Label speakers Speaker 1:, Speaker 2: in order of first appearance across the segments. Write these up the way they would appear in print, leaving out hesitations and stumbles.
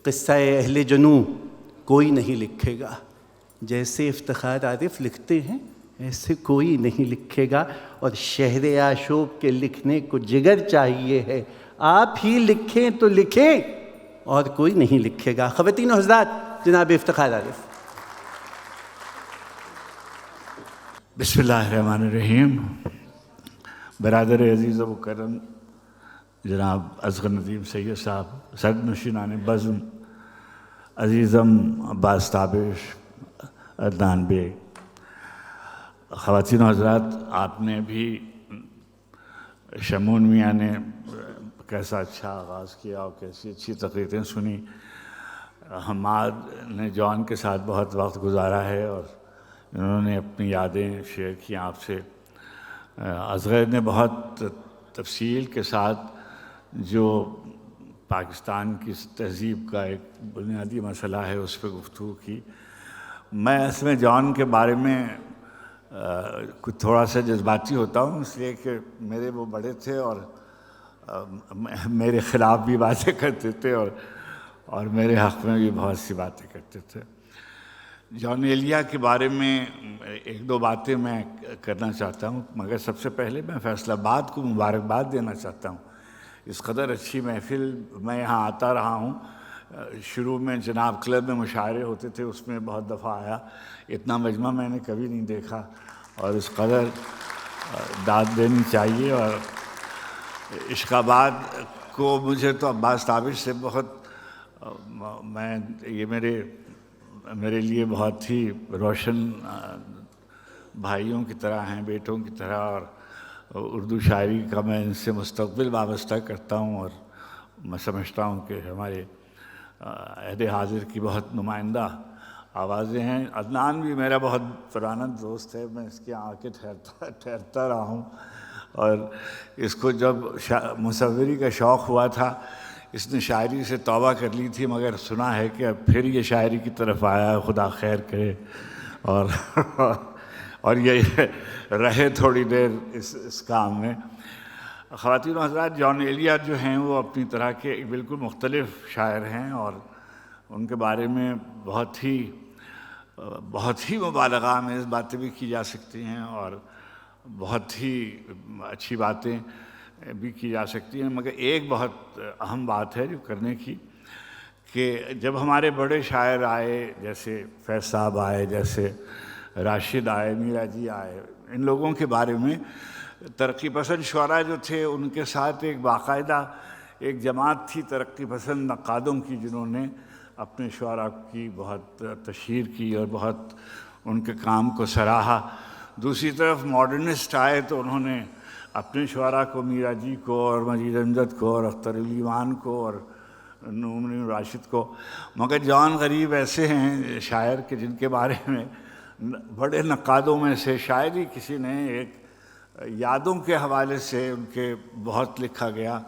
Speaker 1: قصہ اہل جنوں کوئی نہیں لکھے گا، جیسے افتخار عارف لکھتے ہیں ایسے کوئی نہیں لکھے گا، اور شہر آشوب کے لکھنے کو جگر چاہیے ہے، آپ ہی لکھیں تو لکھیں اور کوئی نہیں لکھے گا۔ خواتین و حضرات، جناب افتخار عارف۔
Speaker 2: بسم اللہ الرحمن الرحیم۔ برادر عزیز و مکرم جناب اصغر ندیم سید صاحب، صدر نشینان بزم عزیزم عباس تابش، عدنان بیگ، خواتین و حضرات، آپ نے بھی شمون میاں نے کیسا اچھا آغاز کیا اور کیسی اچھی تقریریں سنی۔ حماد نے جان کے ساتھ بہت وقت گزارا ہے اور انہوں نے اپنی یادیں شیئر کی آپ سے۔ اصغر نے بہت تفصیل کے ساتھ جو پاکستان کی تہذیب کا ایک بنیادی مسئلہ ہے اس پہ گفتگو کی۔ میں اس میں جان کے بارے میں کچھ تھوڑا سا جذباتی ہوتا ہوں، اس لیے کہ میرے وہ بڑے تھے اور میرے خلاف بھی باتیں کرتے تھے اور میرے حق میں بھی بہت سی باتیں کرتے تھے۔ جان ایلیا کے بارے میں ایک دو باتیں میں کرنا چاہتا ہوں، مگر سب سے پہلے میں فیصل آباد کو مبارکباد دینا چاہتا ہوں۔ اس قدر اچھی محفل میں یہاں آتا رہا ہوں۔ شروع میں جناب کلب میں مشاعرے ہوتے تھے، اس میں بہت دفعہ آیا، اتنا مجمع میں نے کبھی نہیں دیکھا، اور اس قدر داد دینی چاہیے۔ اور عشق آباد کو مجھے تو عباس تابش سے بہت یہ میرے لیے بہت ہی روشن بھائیوں کی طرح ہیں، بیٹوں کی طرح، اور اردو شاعری کا میں ان سے مستقبل وابستہ کرتا ہوں، اور میں سمجھتا ہوں کہ ہمارے عہد حاضر کی بہت نمائندہ آوازیں ہیں۔ عدنان بھی میرا بہت پرانا دوست ہے، میں اس کے یہاں آ کے ٹھہرتا رہا ہوں، اور اس کو جب مصوری کا شوق ہوا تھا اس نے شاعری سے توبہ کر لی تھی، مگر سنا ہے کہ اب پھر یہ شاعری کی طرف آیا ہے، خدا خیر کرے، اور یہ رہے تھوڑی دیر اس کام میں۔ خواتین و حضرات، جان ایلیا جو ہیں وہ اپنی طرح کے بالکل مختلف شاعر ہیں، اور ان کے بارے میں بہت ہی مبالغہ آمیز باتیں بھی کی جا سکتی ہیں، اور بہت ہی اچھی باتیں بھی کی جا سکتی ہیں، مگر ایک بہت اہم بات ہے جو کرنے کی، کہ جب ہمارے بڑے شاعر آئے، جیسے فیض صاحب آئے، جیسے راشد آئے، میرا جی آئے، ان لوگوں کے بارے میں ترقی پسند شعراء جو تھے ان کے ساتھ ایک باقاعدہ ایک جماعت تھی ترقی پسند نقادوں کی، جنہوں نے اپنے شعراء کی بہت تشہیر کی اور بہت ان کے کام کو سراہا۔ دوسری طرف ماڈرنسٹ آئے تو انہوں نے اپنے شعراء کو، میرا جی کو اور مجید امجد کو اور اختر علی وان کو اور نعمان راشد کو، مگر جان غریب ایسے ہیں شاعر کہ جن کے بارے میں بڑے نقادوں میں سے شاید ہی کسی نے ایک یادوں کے حوالے سے ان کے بہت لکھا گیا،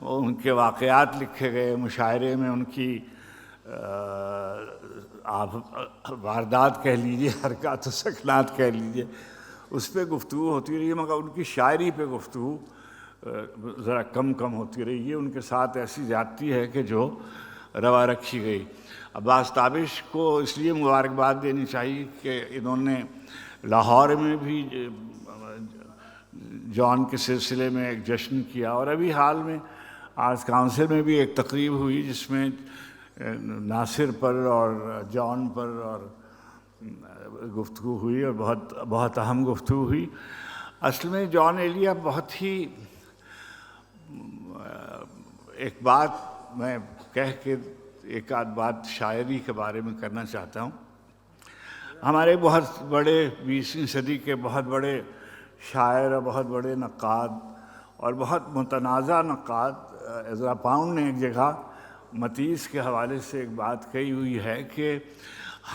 Speaker 2: ان کے واقعات لکھے گئے، مشاعرے میں ان کی آپ واردات کہہ لیجیے، حرکات و سکنات کہہ لیجیے، اس پہ گفتگو ہوتی رہی ہے، مگر ان کی شاعری پہ گفتگو ذرا کم ہوتی رہی ہے۔ ان کے ساتھ ایسی زیادتی ہے کہ جو روا رکھی گئی۔ عباس تابش کو اس لیے مبارکباد دینی چاہیے کہ انہوں نے لاہور میں بھی جان کے سلسلے میں ایک جشن کیا، اور ابھی حال میں آرٹس کاؤنسل میں بھی ایک تقریب ہوئی جس میں ناصر پر اور جان پر اور گفتگو ہوئی، اور بہت اہم گفتگو ہوئی۔ اصل میں جان ایلیا بہت ہی ایک بات میں کہہ کے ایک آدھ بات شاعری کے بارے میں کرنا چاہتا ہوں۔ ہمارے بہت بڑے 20ویں صدی کے بہت بڑے شاعر اور بہت بڑے نقاد اور بہت متنازع نقاد، عزرا پاؤنڈ نے ایک جگہ متیس کے حوالے سے ایک بات کہی ہوئی ہے کہ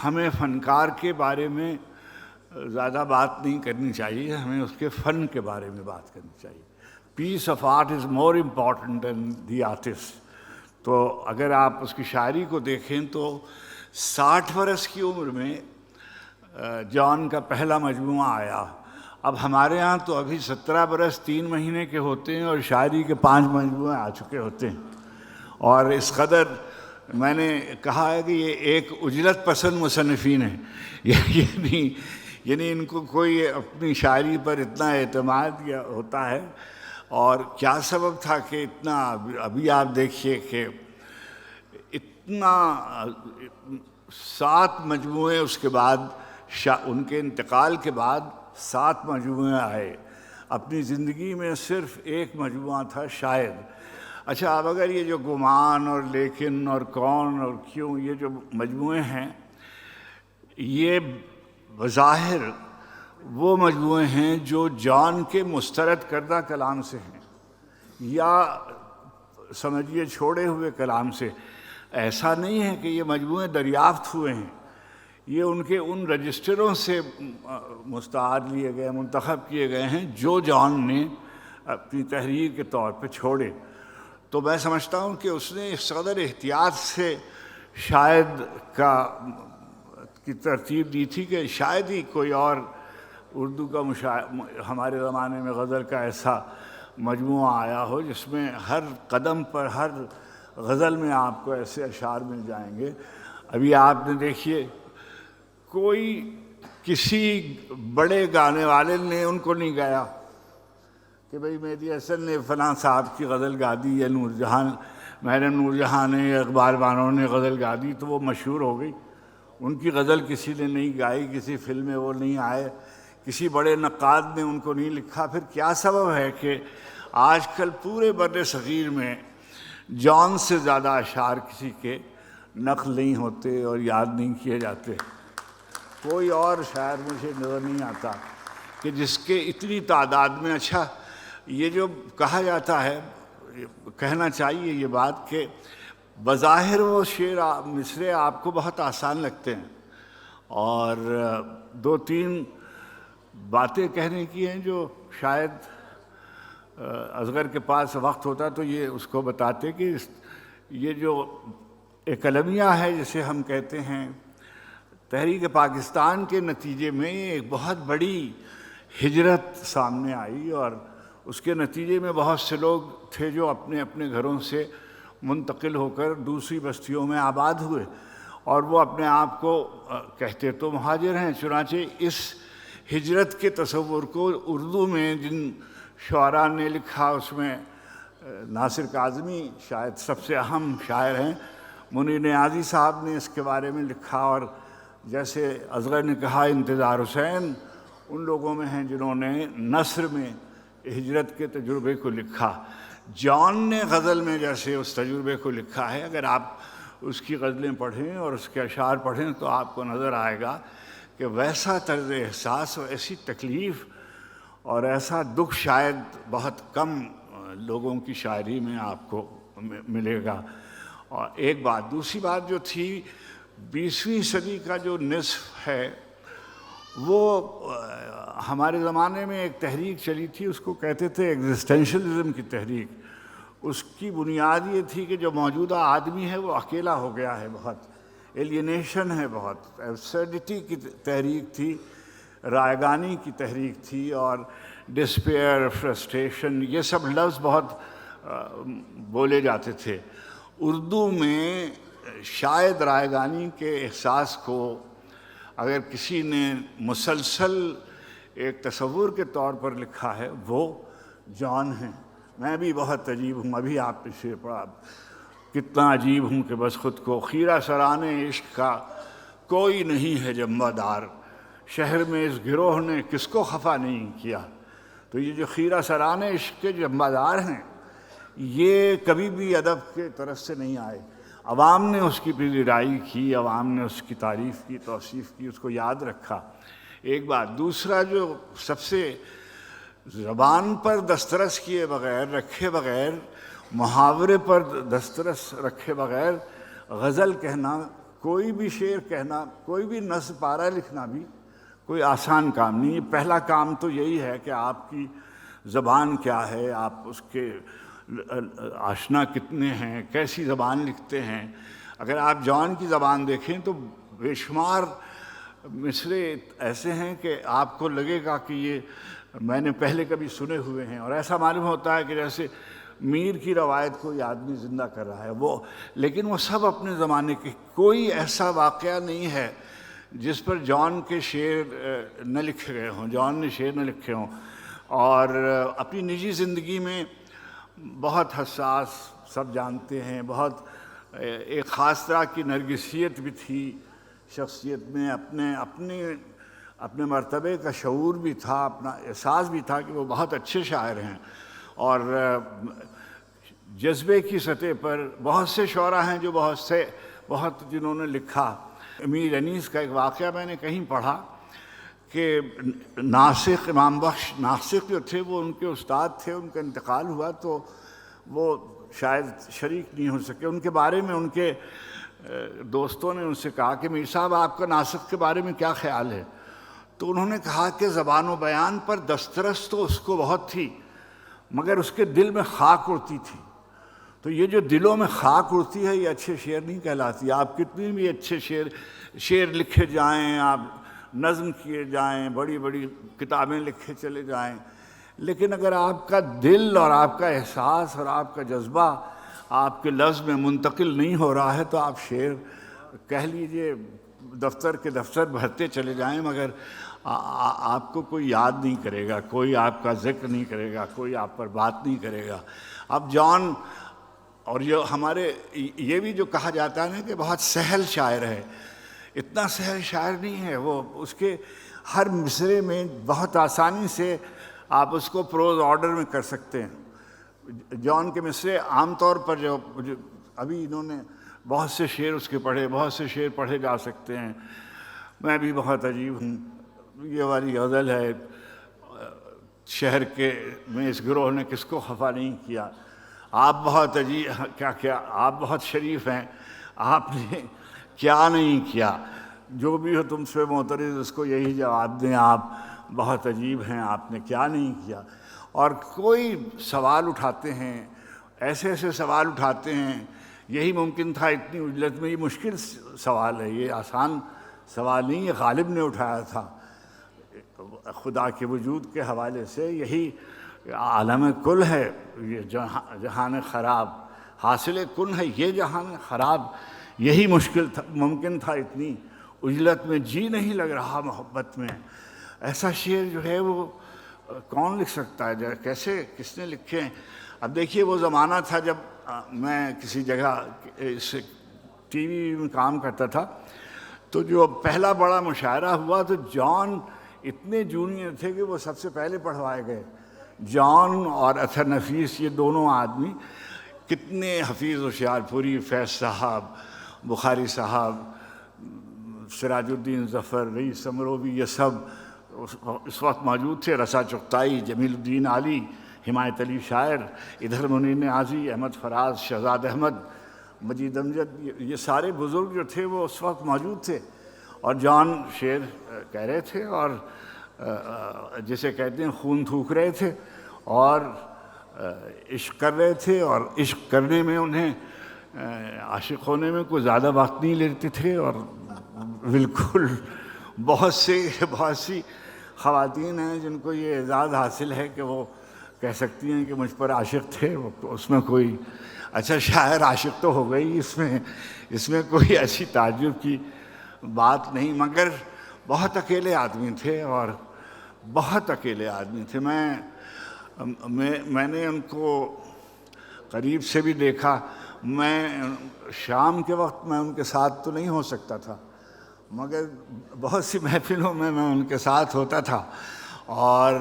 Speaker 2: ہمیں فنکار کے بارے میں زیادہ بات نہیں کرنی چاہیے، ہمیں اس کے فن کے بارے میں بات کرنی چاہیے۔ Piece of art is more important than the artist. تو اگر آپ اس کی شاعری کو دیکھیں تو 60 برس کی عمر میں جان کا پہلا مجموعہ آیا۔ اب ہمارے ہاں تو ابھی 17 برس 3 مہینے کے ہوتے ہیں اور شاعری کے 5 مجموعے آ چکے ہوتے ہیں، اور اس قدر میں نے کہا ہے کہ یہ ایک اجلت پسند مصنفین ہیں، یعنی ان کو کوئی اپنی شاعری پر اتنا اعتماد ہوتا ہے، اور کیا سبب تھا کہ اتنا، ابھی آپ دیکھیے کہ اتنا 7 مجموعے اس کے بعد، ان کے انتقال کے بعد 7 مجموعے آئے، اپنی زندگی میں صرف ایک مجموعہ تھا شاید۔ اچھا، اب اگر یہ جو گمان اور لیکن اور کون اور کیوں، یہ جو مجموعے ہیں، یہ بظاہر وہ مجموعے ہیں جو جان کے مسترد کردہ کلام سے ہیں، یا سمجھیے چھوڑے ہوئے کلام سے۔ ایسا نہیں ہے کہ یہ مجموعے دریافت ہوئے ہیں، یہ ان کے ان رجسٹروں سے مستعار لیے گئے، منتخب کیے گئے ہیں جو جان نے اپنی تحریر کے طور پہ چھوڑے۔ تو میں سمجھتا ہوں کہ اس نے اس قدر احتیاط سے شاید کی ترتیب دی تھی کہ شاید ہی کوئی اور اردو کا ہمارے زمانے میں غزل کا ایسا مجموعہ آیا ہو جس میں ہر قدم پر، ہر غزل میں آپ کو ایسے اشعار مل جائیں گے۔ ابھی آپ نے دیکھیے، کوئی کسی بڑے گانے والے نے ان کو نہیں گایا کہ بھئی مہدی حسن نے فلاں صاحب کی غزل گا دی، یا نور جہاں، محرم نور جہاں نے، یا اقبال بانو نے غزل گا دی تو وہ مشہور ہو گئی۔ ان کی غزل کسی نے نہیں گائی، کسی فلم میں وہ نہیں آئے، کسی بڑے نقاد نے ان کو نہیں لکھا۔ پھر کیا سبب ہے کہ آج کل پورے بر صغیر میں جان سے زیادہ اشعار کسی کے نقل نہیں ہوتے اور یاد نہیں کیے جاتے؟ کوئی اور شاعر مجھے نظر نہیں آتا کہ جس کے اتنی تعداد میں۔ اچھا، یہ جو کہا جاتا ہے، کہنا چاہیے یہ بات کہ بظاہر وہ شعر مصرے آپ کو بہت آسان لگتے ہیں، اور 2-3 باتیں کہنے کی ہیں جو شاید اصغر کے پاس وقت ہوتا تو یہ اس کو بتاتے کہ یہ جو ایک المیہ ہے جسے ہم کہتے ہیں، تحریک پاکستان کے نتیجے میں ایک بہت بڑی ہجرت سامنے آئی، اور اس کے نتیجے میں بہت سے لوگ تھے جو اپنے اپنے گھروں سے منتقل ہو کر دوسری بستیوں میں آباد ہوئے، اور وہ اپنے آپ کو کہتے تو مہاجر ہیں۔ چنانچہ اس ہجرت کے تصور کو اردو میں جن شعراء نے لکھا، اس میں ناصر کاظمی شاید سب سے اہم شاعر ہیں، منیر نیازی صاحب نے اس کے بارے میں لکھا، اور جیسے اصغر نے کہا انتظار حسین ان لوگوں میں ہیں جنہوں نے نثر میں ہجرت کے تجربے کو لکھا۔ جان نے غزل میں جیسے اس تجربے کو لکھا ہے، اگر آپ اس کی غزلیں پڑھیں اور اس کے اشعار پڑھیں تو آپ کو نظر آئے گا کہ ویسا طرز احساس اور ایسی تکلیف اور ایسا دکھ شاید بہت کم لوگوں کی شاعری میں آپ کو ملے گا۔ اور ایک بات، دوسری بات جو تھی، 20ویں صدی کا جو نصف ہے وہ ہمارے زمانے میں ایک تحریک چلی تھی، اس کو کہتے تھے ایگزسٹینشلزم کی تحریک۔ اس کی بنیاد یہ تھی کہ جو موجودہ آدمی ہے وہ اکیلا ہو گیا ہے، بہت ایلینیشن ہے، بہت ایبسرڈٹی کی تحریک تھی، رائگانی کی تحریک تھی، اور ڈسپیئر، فرسٹریشن، یہ سب لفظ بہت بولے جاتے تھے۔ اردو میں شاید رائگانی کے احساس کو اگر کسی نے مسلسل ایک تصور کے طور پر لکھا ہے وہ جان ہیں۔ میں بھی بہت عجیب ہوں، ابھی آپ نے شعر پڑھا، کتنا عجیب ہوں کہ بس خود کو خیرہ سران عشق کا کوئی نہیں ہے جنبہ دار، شہر میں اس گروہ نے کس کو خفا نہیں کیا۔ تو یہ جو خیرہ سران عشق کے جنبہ دار ہیں، یہ کبھی بھی ادب کے طرف سے نہیں آئے۔ عوام نے اس کی پذیرائی کی، عوام نے اس کی تعریف کی، توصیف کی، اس کو یاد رکھا، ایک بات۔ دوسرا، جو سب سے زبان پر دسترس کیے بغیر، رکھے بغیر، محاورے پر دسترس رکھے بغیر غزل کہنا، کوئی بھی شعر کہنا، کوئی بھی نثر پارہ لکھنا بھی کوئی آسان کام نہیں۔ پہلا کام تو یہی ہے کہ آپ کی زبان کیا ہے، آپ اس کے آشنا کتنے ہیں، کیسی زبان لکھتے ہیں۔ اگر آپ جان کی زبان دیکھیں تو بے شمار مصرے ایسے ہیں کہ آپ کو لگے گا کہ یہ میں نے پہلے کبھی سنے ہوئے ہیں، اور ایسا معلوم ہوتا ہے کہ جیسے میر کی روایت کوئی آدمی زندہ کر رہا ہے وہ، لیکن وہ سب اپنے زمانے کے. کوئی ایسا واقعہ نہیں ہے جس پر جان کے شعر نہ لکھے گئے ہوں، جان نے شعر نہ لکھے ہوں. اور اپنی نجی زندگی میں بہت حساس، سب جانتے ہیں، بہت ایک خاص طرح کی نرگسیت بھی تھی شخصیت میں، اپنے مرتبے کا شعور بھی تھا، اپنا احساس بھی تھا کہ وہ بہت اچھے شاعر ہیں. اور جذبے کی سطح پر بہت سے شعراء ہیں جو بہت جنہوں نے لکھا. امیر انیس کا ایک واقعہ میں نے کہیں پڑھا کہ ناسخ، امام بخش ناسخ جو تھے وہ ان کے استاد تھے، ان کا انتقال ہوا تو وہ شاید شریک نہیں ہو سکے. ان کے بارے میں ان کے دوستوں نے ان سے کہا کہ میر صاحب آپ کا ناسخ کے بارے میں کیا خیال ہے؟ تو انہوں نے کہا کہ زبان و بیان پر دسترس تو اس کو بہت تھی، مگر اس کے دل میں خاک اڑتی تھی. تو یہ جو دلوں میں خاک اڑتی ہے یہ اچھے شعر نہیں کہلاتی. آپ کتنی بھی اچھے شعر لکھے جائیں، آپ نظم کیے جائیں، بڑی بڑی کتابیں لکھے چلے جائیں، لیکن اگر آپ کا دل اور آپ کا احساس اور آپ کا جذبہ آپ کے لفظ میں منتقل نہیں ہو رہا ہے تو آپ شعر کہہ لیجئے دفتر کے دفتر بھرتے چلے جائیں، مگر آپ کو کوئی یاد نہیں کرے گا، کوئی آپ کا ذکر نہیں کرے گا، کوئی آپ پر بات نہیں کرے گا. اب جان، اور یہ بھی جو کہا جاتا ہے نا کہ بہت سہل شاعر ہے، اتنا سہل شاعر نہیں ہے وہ. اس کے ہر مصرعے میں بہت آسانی سے آپ اس کو پروز آرڈر میں کر سکتے ہیں. جان کے مصرعے عام طور پر جو ابھی انہوں نے بہت سے شعر اس کے پڑھے، بہت سے شعر پڑھے جا سکتے ہیں. میں بھی بہت عجیب ہوں، یہ والی غزل ہے، شہر میں اس گروہ نے کس کو خفا نہیں کیا. آپ بہت عجیب، کیا آپ بہت شریف ہیں، آپ نے کیا نہیں کیا. جو بھی ہو تم سے معترض اس کو یہی جواب دیں، آپ بہت عجیب ہیں، آپ نے کیا نہیں کیا. اور کوئی سوال اٹھاتے ہیں، ایسے سوال اٹھاتے ہیں، یہی ممکن تھا اتنی اجلت میں. یہ مشکل سوال ہے، یہ آسان سوال نہیں. یہ غالب نے اٹھایا تھا خدا کے وجود کے حوالے سے. یہی عالم کل ہے، یہ جہان خراب، حاصل کن ہے یہ جہان خراب. یہی ممکن تھا اتنی اجلت میں. جی نہیں لگ رہا محبت میں. ایسا شعر جو ہے وہ کون لکھ سکتا ہے؟ کیسے، کس نے لکھے ہیں؟ اب دیکھیے وہ زمانہ تھا جب میں کسی جگہ ٹی وی میں کام کرتا تھا، تو جو پہلا بڑا مشاعرہ ہوا تو جان اتنے جونیئر تھے کہ وہ سب سے پہلے پڑھوائے گئے. جان اور اطہر نفیس، یہ دونوں آدمی کتنے، حفیظ ہوشیارپوری، فیض صاحب، بخاری صاحب، سراج الدین ظفر، رئیس امروی، یہ سب اس وقت موجود تھے. رسا چغتائی، جمیل الدین عالی، حمایت علی شاعر، ادھر منیر نیازی، احمد فراز، شہزاد احمد، مجید امجد، یہ سارے بزرگ جو تھے وہ اس وقت موجود تھے. اور جان شعر کہہ رہے تھے، اور جسے کہتے ہیں خون تھوک رہے تھے، اور عشق کر رہے تھے. اور عشق کرنے میں انہیں، عاشق ہونے میں کوئی زیادہ وقت نہیں لیتے تھے. اور بالکل بہت سی خواتین ہیں جن کو یہ اعزاز حاصل ہے کہ وہ کہہ سکتی ہیں کہ مجھ پر عاشق تھے. اس میں کوئی، اچھا شاعر عاشق تو ہو گئی، اس میں کوئی ایسی تعجب کی بات نہیں. مگر بہت اکیلے آدمی تھے، اور بہت اکیلے آدمی تھے. میں نے ان کو قریب سے بھی دیکھا. میں شام کے وقت میں ان کے ساتھ تو نہیں ہو سکتا تھا، مگر بہت سی محفلوں میں ان کے ساتھ ہوتا تھا. اور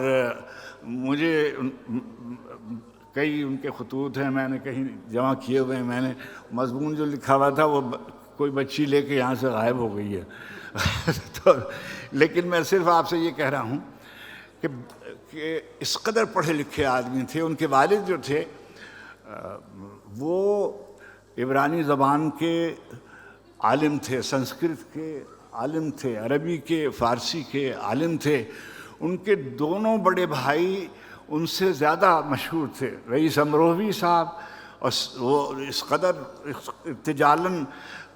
Speaker 2: مجھے کئی ان کے خطوط ہیں، میں نے کہیں جمع کیے ہوئے ہیں. میں نے مضمون جو لکھا ہوا تھا وہ کوئی بچی لے کے یہاں سے غائب ہو گئی ہے. لیکن میں صرف آپ سے یہ کہہ رہا ہوں کہ اس قدر پڑھے لکھے آدمی تھے. ان کے والد جو تھے وہ عبرانی زبان کے عالم تھے، سنسکرت کے عالم تھے، عربی کے، فارسی کے عالم تھے. ان کے دونوں بڑے بھائی ان سے زیادہ مشہور تھے. رئیس امروی صاحب، اور وہ اس قدر ارتجالاً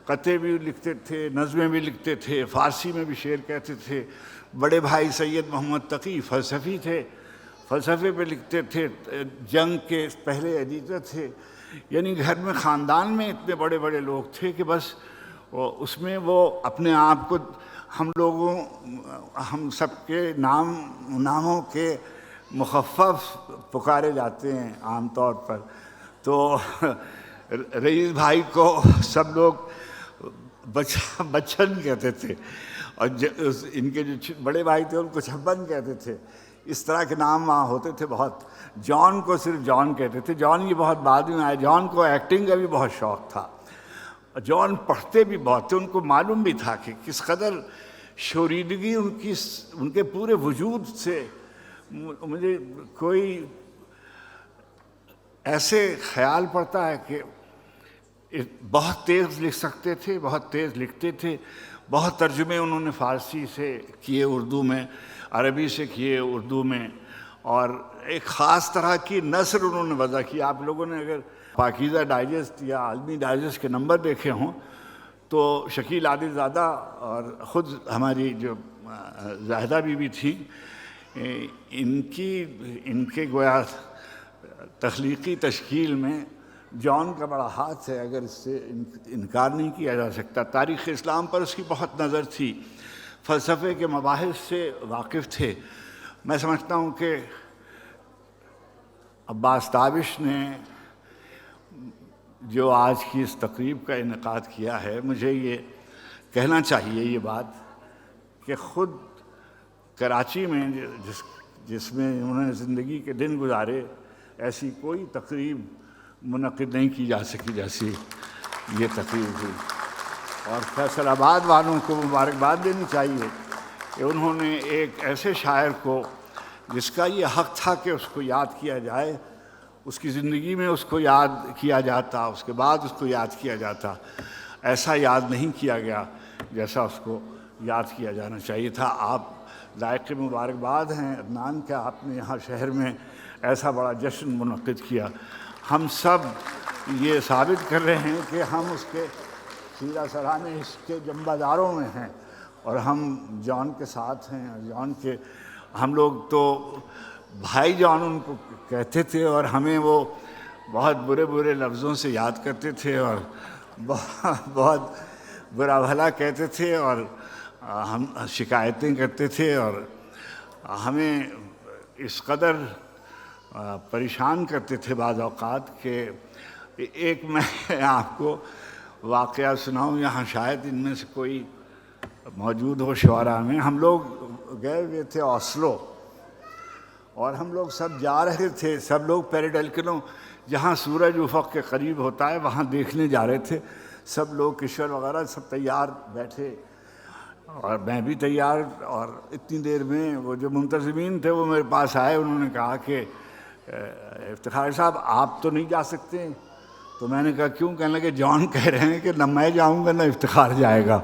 Speaker 2: قطعے بھی لکھتے تھے، نظمیں بھی لکھتے تھے، فارسی میں بھی شعر کہتے تھے. بڑے بھائی سید محمد تقی فلسفی تھے، فلسفے پہ لکھتے تھے، جنگ کے پہلے ایڈیٹر تھے، یعنی گھر میں خاندان میں اتنے بڑے بڑے لوگ تھے کہ بس اس میں وہ اپنے آپ کو ہم سب کے ناموں کے مخفف پکارے جاتے ہیں عام طور پر. تو رئیس بھائی کو سب لوگ بچن کہتے تھے، اور ان کے جو بڑے بھائی تھے ان کو چھپن کہتے تھے. اس طرح کے نام وہاں ہوتے تھے بہت. جان کو صرف جان کہتے تھے. جان یہ بہت بعد میں آیا. جان کو ایکٹنگ کا بھی بہت شوق تھا. جان پڑھتے بھی بہت تھے. ان کو معلوم بھی تھا کہ کس قدر شوریدگی ان کے پورے وجود سے. مجھے کوئی ایسے خیال پڑتا ہے کہ بہت تیز لکھ سکتے تھے، بہت تیز لکھتے تھے. بہت ترجمے انہوں نے فارسی سے کیے اردو میں، عربی سے کیے اردو میں، اور ایک خاص طرح کی نثر انہوں نے وضع کی. آپ لوگوں نے اگر پاکیزہ ڈائجسٹ یا عالمی ڈائجسٹ کے نمبر دیکھے ہوں تو شکیل عادل زادہ اور خود ہماری جو زاہدہ بی بی تھی، ان کے گویا تخلیقی تشکیل میں جان کا بڑا ہاتھ ہے، اگر اس سے انکار نہیں کیا جا سکتا. تاریخ اسلام پر اس کی بہت نظر تھی. فلسفے کے مباحث سے واقف تھے. میں سمجھتا ہوں کہ عباس تابش نے جو آج کی اس تقریب کا انعقاد کیا ہے، مجھے یہ کہنا چاہیے یہ بات کہ خود کراچی میں جس میں انہوں نے زندگی کے دن گزارے، ایسی کوئی تقریب منعقد نہیں کی جا سکی جیسی یہ تقریب ہوئی. اور فیصل آباد والوں کو مبارکباد دینی چاہیے کہ انہوں نے ایک ایسے شاعر کو، جس کا یہ حق تھا کہ اس کو یاد کیا جائے، اس کی زندگی میں اس کو یاد کیا جاتا، اس کے بعد اس کو یاد کیا جاتا، ایسا یاد نہیں کیا گیا جیسا اس کو یاد کیا جانا چاہیے تھا. آپ لائق مبارکباد ہیں عدنان کہ آپ نے یہاں شہر میں ایسا بڑا جشن منعقد کیا. ہم سب یہ ثابت کر رہے ہیں کہ ہم اس کے سیرہ سرانے اس کے جنبہ داروں میں ہیں، اور ہم جان کے ساتھ ہیں. جان کے ہم لوگ تو بھائی جان ان کو کہتے تھے، اور ہمیں وہ بہت برے برے لفظوں سے یاد کرتے تھے، اور بہت برا بھلا کہتے تھے، اور ہم شکایتیں کرتے تھے، اور ہمیں اس قدر پریشان کرتے تھے بعض اوقات کہ ایک میں آپ کو واقعہ سناؤں. یہاں شاید ان میں سے کوئی موجود ہو شعراء میں. ہم لوگ گئے ہوئے تھے اوسلو، اور ہم لوگ سب جا رہے تھے، سب لوگ پیراڈیلکنوں جہاں سورج افق کے قریب ہوتا ہے وہاں دیکھنے جا رہے تھے. سب لوگ کشور وغیرہ سب تیار بیٹھے، اور میں بھی تیار. اور اتنی دیر میں وہ جو منتظمین تھے وہ میرے پاس آئے. انہوں نے کہا کہ افتخار صاحب آپ تو نہیں جا سکتے. تو میں نے کہا کیوں؟ کہنے لگے جان کہہ رہے ہیں کہ نہ میں جاؤں گا نہ افتخار جائے گا.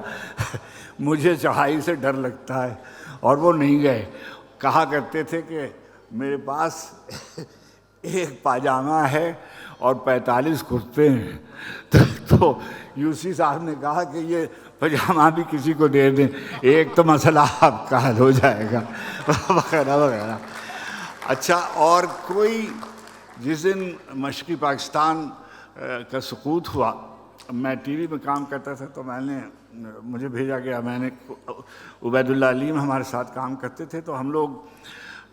Speaker 2: مجھے چڑھائی سے ڈر لگتا ہے. اور وہ نہیں گئے. کہا کرتے تھے کہ میرے پاس ایک پاجامہ ہے اور 45 کرتے ہیں. تو یوسی صاحب نے کہا کہ یہ پاجامہ بھی کسی کو دے دیں، ایک تو مسئلہ آپ کا حل ہو جائے گا، وغیرہ وغیرہ. اچھا، اور کوئی جس دن مشرقی پاکستان کا سقوط ہوا، میں ٹی وی میں کام کرتا تھا، تو مجھے بھیجا گیا. میں نے عبید اللہ علیم ہمارے ساتھ کام کرتے تھے، تو ہم لوگ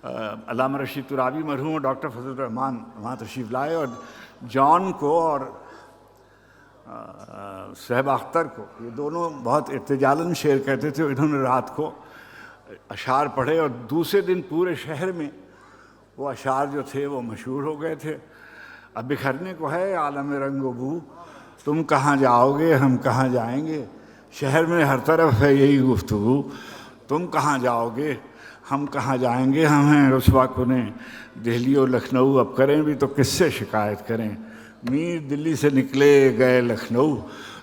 Speaker 2: علامہ رشید ترابی مرحوم اور ڈاکٹر فضل الرحمان وہاں تشریف لائے، اور جان کو اور صہبا اختر کو، یہ دونوں بہت ارتجالاً شعر کہتے تھے. انہوں نے رات کو اشعار پڑھے، اور دوسرے دن پورے شہر میں وہ اشعار جو تھے وہ مشہور ہو گئے تھے. اب بکھرنے کو ہے عالم رنگ و بو، تم کہاں جاؤ گے ہم کہاں جائیں گے، شہر میں ہر طرف ہے یہی گفتگو، تم کہاں جاؤ گے ہم کہاں جائیں گے، ہم ہیں رسوا کنے دہلی و لکھنؤ، اب کریں بھی تو کس سے شکایت کریں، میر دلی سے نکلے گئے لکھنؤ،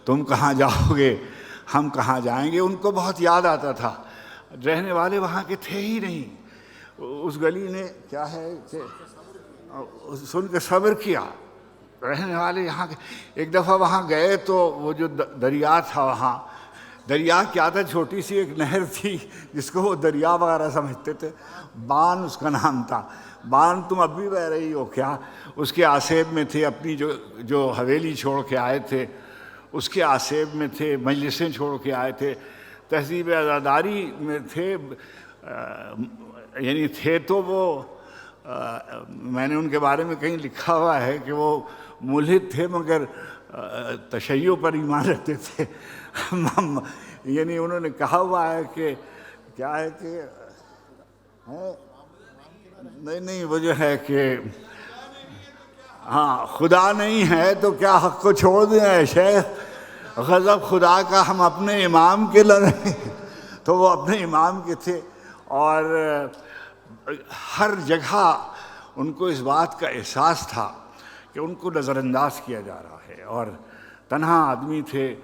Speaker 2: تم کہاں جاؤ گے ہم کہاں جائیں گے. ان کو بہت یاد آتا تھا. رہنے والے وہاں کے تھے ہی نہیں. اس گلی نے کیا ہے کہ سن کے صبر کیا. رہنے والے یہاں کے ایک دفعہ وہاں گئے تو وہ جو دریا تھا، وہاں دریا کیا تھا، چھوٹی سی ایک نہر تھی جس کو وہ دریا وغیرہ سمجھتے تھے، بان اس کا نام تھا. بان تم اب بھی بہ رہی ہو کیا؟ اس کے آسیب میں تھے، اپنی جو حویلی چھوڑ کے آئے تھے اس کے آسیب میں تھے، مجلسیں چھوڑ کے آئے تھے، تہذیب عزاداری میں تھے، یعنی تھے تو وہ میں نے ان کے بارے میں کہیں لکھا ہوا ہے کہ وہ ملحد تھے مگر تشیع پر ایمان رکھتے تھے یعنی انہوں نے کہا ہوا ہے کہ کیا ہے کہ نہیں وہ جو ہے کہ ہاں خدا نہیں ہے تو کیا حق کو چھوڑ دیں اے شیخ، غضب خدا کا ہم اپنے امام کے لڑیں تو وہ اپنے امام کے تھے، اور ہر جگہ ان کو اس بات کا احساس تھا کہ ان کو نظر انداز کیا جا رہا ہے، اور تنہا آدمی تھے،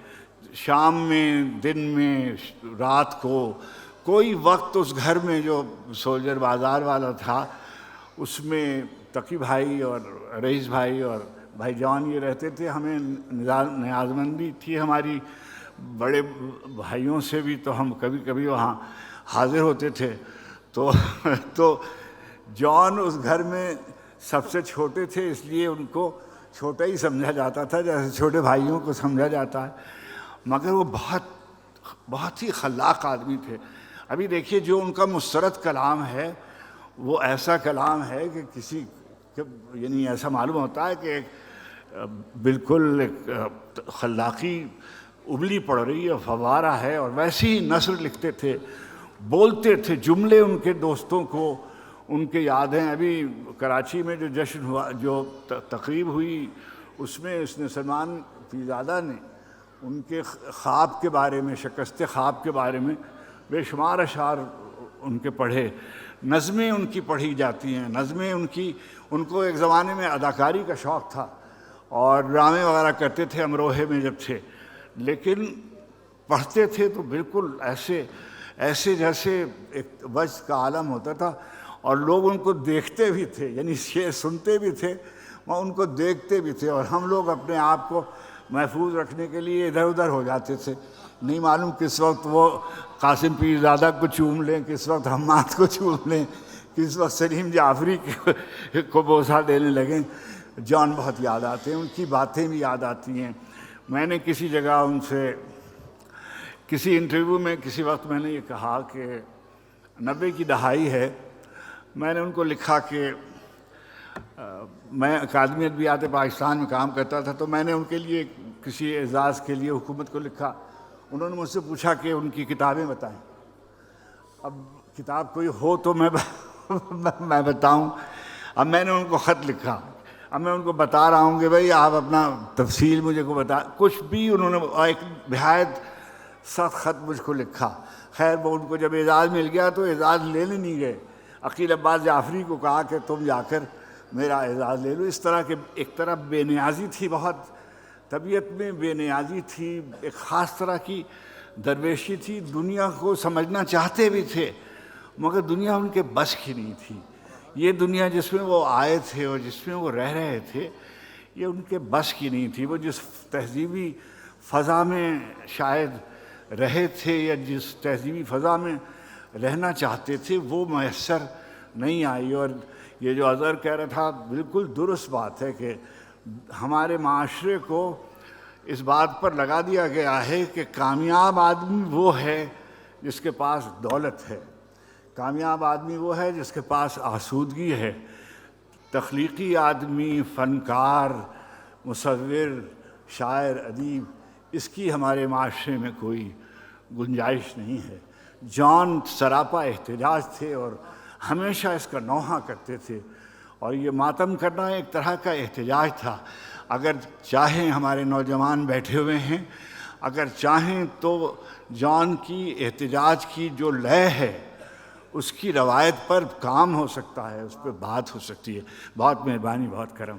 Speaker 2: شام میں، دن میں، رات کو، کوئی وقت اس گھر میں جو سولجر بازار والا تھا اس میں تقی بھائی اور رئیس بھائی اور بھائی جان یہ رہتے تھے، ہمیں نیازمندی تھی ہماری بڑے بھائیوں سے بھی، تو ہم کبھی کبھی وہاں حاضر ہوتے تھے، تو جان اس گھر میں سب سے چھوٹے تھے، اس لیے ان کو چھوٹا ہی سمجھا جاتا تھا جیسے چھوٹے بھائیوں کو سمجھا جاتا ہے، مگر وہ بہت ہی خلاق آدمی تھے۔ ابھی دیکھیے جو ان کا مسترد کلام ہے وہ ایسا کلام ہے کہ کسی یعنی ایسا معلوم ہوتا ہے کہ ایک بالکل ایک خلاقی ابلی پڑ رہی ہے، فوارہ ہے، اور ویسی ہی نثر لکھتے تھے، بولتے تھے جملے ان کے دوستوں کو ان کے یاد ہیں۔ ابھی کراچی میں جو جشن ہوا، جو تقریب ہوئی، اس میں اس نے سلمان پیرزادہ نے ان کے خواب کے بارے میں، شکست خواب کے بارے میں بے شمار اشعار ان کے پڑھے، نظمیں ان کی پڑھی جاتی ہیں، نظمیں ان کو ایک زمانے میں اداکاری کا شوق تھا اور ڈرامے وغیرہ کرتے تھے امروہے میں جب تھے، لیکن پڑھتے تھے تو بالکل ایسے جیسے ایک وجد کا عالم ہوتا تھا، اور لوگ ان کو دیکھتے بھی تھے، یعنی شعر سنتے بھی تھے اور ان کو دیکھتے بھی تھے، اور ہم لوگ اپنے آپ کو محفوظ رکھنے کے لیے ادھر ادھر ہو جاتے تھے، نہیں معلوم کس وقت وہ قاسم پیرزادہ کو چوم لیں، کس وقت حماد کو چوم لیں، کس وقت سلیم جعفری کو بوسہ دینے لگیں۔ جان بہت یاد آتے ہیں، ان کی باتیں بھی یاد آتی ہیں۔ میں نے کسی جگہ ان سے کسی انٹرویو میں کسی وقت میں نے یہ کہا کہ 90 کی دہائی ہے، میں نے ان کو لکھا کہ میں اکادمی ادبیات پاکستان میں کام کرتا تھا، تو میں نے ان کے لیے کسی اعزاز کے لیے حکومت کو لکھا، انہوں نے مجھ سے پوچھا کہ ان کی کتابیں بتائیں۔ اب کتاب کوئی ہو تو میں بتاؤں، اب میں نے ان کو خط لکھا، اب میں ان کو بتا رہا ہوں کہ بھائی آپ اپنا تفصیل مجھے کو بتا، کچھ بھی انہوں نے ایک نہایت سخت خط مجھ کو لکھا۔ خیر وہ ان کو جب اعزاز مل گیا تو اعزاز لینے نہیں گئے، عقیل عباس جعفری کو کہا کہ تم جا کر میرا اعزاز لے لو۔ اس طرح کے ایک طرف بے نیازی تھی، بہت طبیعت میں بے نیازی تھی، ایک خاص طرح کی درویشی تھی، دنیا کو سمجھنا چاہتے بھی تھے مگر دنیا ان کے بس کی نہیں تھی۔ یہ دنیا جس میں وہ آئے تھے اور جس میں وہ رہ رہے تھے یہ ان کے بس کی نہیں تھی۔ وہ جس تہذیبی فضا میں شاید رہے تھے یا جس تہذیبی فضا میں رہنا چاہتے تھے وہ میسر نہیں آئی۔ اور یہ جو اظہر کہہ رہا تھا بالکل درست بات ہے کہ ہمارے معاشرے کو اس بات پر لگا دیا گیا ہے کہ کامیاب آدمی وہ ہے جس کے پاس دولت ہے، کامیاب آدمی وہ ہے جس کے پاس آسودگی ہے، تخلیقی آدمی، فنکار، مصور، شاعر، ادیب، اس کی ہمارے معاشرے میں کوئی گنجائش نہیں ہے۔ جان سراپا احتجاج تھے اور ہمیشہ اس کا نوحہ کرتے تھے، اور یہ ماتم کرنا ایک طرح کا احتجاج تھا۔ اگر چاہیں ہمارے نوجوان بیٹھے ہوئے ہیں، اگر چاہیں تو جان کی احتجاج کی جو لے ہے اس کی روایت پر کام ہو سکتا ہے، اس پہ بات ہو سکتی ہے۔ بہت مہربانی، بہت کرم۔